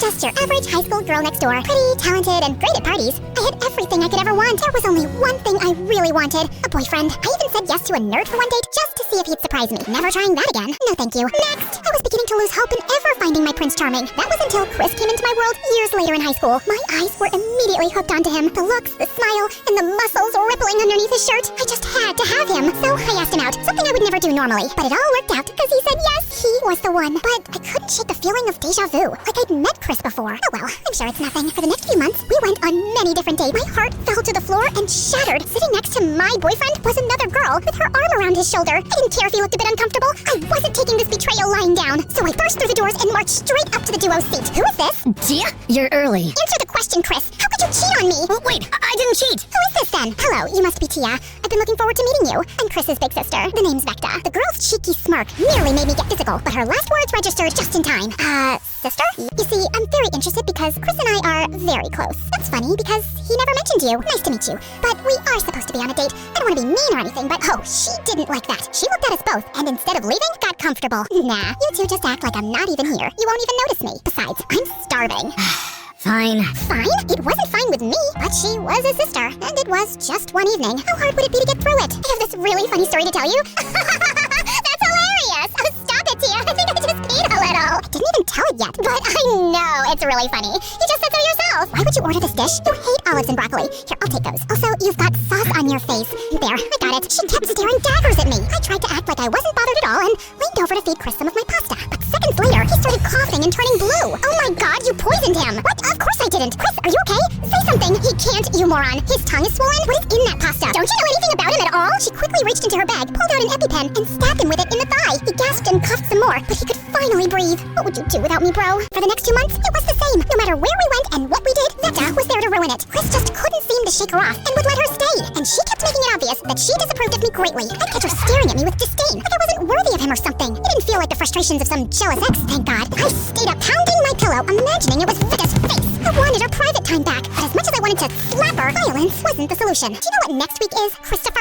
just your average high school girl next door. Pretty, talented, and great at parties. I had everything I could ever want. There was only one thing I really wanted. A boyfriend. I even said yes to a nerd for one date just to see if he'd surprise me. Never trying that again. No thank you. Next, I was beginning to lose hope in ever finding my Prince Charming. That was until Chris came into my world years later in high school. My eyes were immediately hooked onto him. The looks, the smile, and the muscles rippling underneath his shirt. I just had to have him. So I asked him out. Something I would never do normally. But it all worked out because he said yes. He was the one. But I couldn't shake the feeling of deja vu. Like I'd met Chris before. Oh well, I'm sure it's nothing. For the next few months, we went on many different dates. My heart fell to the floor and shattered. Sitting next to my boyfriend was another girl with her arm around his shoulder. I didn't care if he looked a bit uncomfortable. I wasn't taking this betrayal lying down. So I burst through the doors and marched straight up to the duo's seat. Who is this? Tia? You're early. Answer the question, Chris. How could you cheat on me? Oh, wait, I didn't cheat. Who is this then? Hello, you must be Tia. I've been looking forward to meeting you. I'm Chris's big sister. The name's Vecta. The girl's cheeky smirk nearly made me get physical, but her last words registered just in time. Sister? You see, I'm very interested because Chris and I are very close. That's funny because he never mentioned you. Nice to meet you. But we are supposed to be on a date. I don't want to be mean or anything, but oh, she didn't like that. She looked at us both, and instead of leaving, got comfortable. Nah, you two just act like I'm not even here. You won't even notice me. Besides, I'm starving. Fine. Fine? It wasn't fine with me, but she was a sister, and it was just one evening. How hard would it be to get through it? I have this really funny story to tell you. That's hilarious! Oh, stop it, Tia. I think I just peed a little. I didn't even tell it yet, but I know it's really funny. You just said so yourself. Why would you order this dish? You hate olives and broccoli. Here, I'll take those. Also, you've got sauce on your face. There, I got it. She kept staring daggers at me. I tried to act like I wasn't bothered at all and leaned over to feed Chris some of my pasta. But seconds later, he started coughing and turning blue. Oh my god, you poisoned him. What? Of course I didn't. Chris, are you okay? Say something. He can't, you moron. His tongue is swollen. What is in that pasta? Don't you know anything about him at all? She quickly reached into her bag, pulled out an EpiPen, and stabbed him with it in the thigh. He gasped and coughed some more, but he could finally breathe. What would you do without me, bro? For the next 2 months, it was the same. No matter where we went and what we did, Vecta was there to ruin it. Chris just couldn't seem to shake her off and would let her stay. And she kept making it obvious that she disapproved of me greatly. I'd catch her staring at me with disdain, like I wasn't worthy of him or something. It didn't feel like the frustrations of some jealous ex, thank God. I stayed up pounding my pillow, imagining it was Vecta's face. I wanted her private time back, but as much as I wanted to slap her, violence wasn't the solution. Do you know what next week is? Christopher?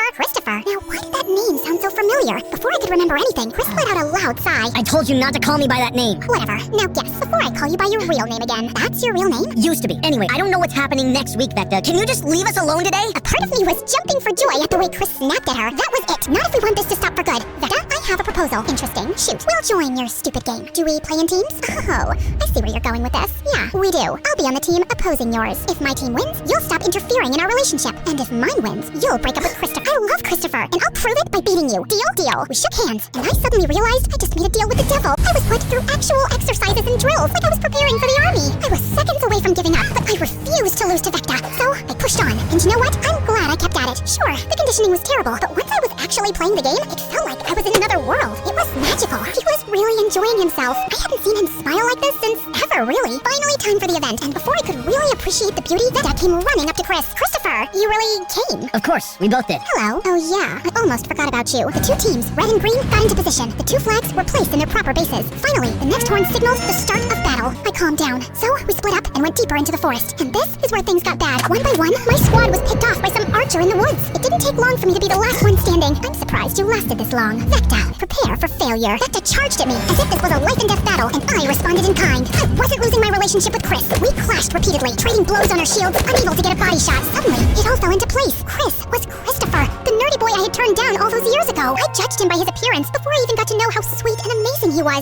Now, why did that name sound so familiar? Before I could remember anything, Chris let out a loud sigh. I told you not to call me by that name. Whatever. Now guess, before I call you by your real name again. That's your real name? Used to be. Anyway, I don't know what's happening next week, Vecta. Can you just leave us alone today? A part of me was jumping for joy at the way Chris snapped at her. That was it. Not if we want this to stop for good. Vecta, I have a proposal. Interesting. Shoot. We'll join your stupid game. Do we play in teams? Oh, I see where you're going with this. Yeah, we do. I'll be on the team opposing yours. If my team wins, you'll stop interfering in our relationship. And if mine wins, you'll break up with Christopher. I love Christopher, and I'll prove it by beating you. Deal? Deal. We shook hands, and I suddenly realized I just made a deal with the devil. I was put through actual exercises and drills, like I was preparing for the army. I was seconds away from giving up, but I refused to lose to Vecta. So I pushed on, and you know what? I'm glad I kept at it. Sure, the conditioning was terrible, but once I was actually playing the game, it felt like I was in another world. It was magical. He was really enjoying himself. I hadn't seen him smile like this since ever, really. Finally, time for the event, and before I could really appreciate the beauty, Vecta came running up to Chris. Christopher, you really came. Of course, we both did. Hello. Oh yeah, I almost forgot about you. The two teams, red and green, got into position. The two flags were placed in their proper bases. Finally, the next horn signaled the start of battle. I calmed down. So we split up and went deeper into the forest. And this is where things got bad. One by one, my squad was picked off by some archer in the woods. It didn't take long for me to be the last one standing. I'm surprised you lasted this long. Vecta, prepare for failure. Vecta charged at me as if this was a life and death battle, and I responded in kind. I wasn't losing my relationship with Chris. We clashed repeatedly, trading blows on our shields, unable to get a body shot. Suddenly, it all fell into place. Chris was Christopher, the nerdy boy I had turned down all those years ago. I judged him by his appearance before I even got to know how sweet and amazing he was.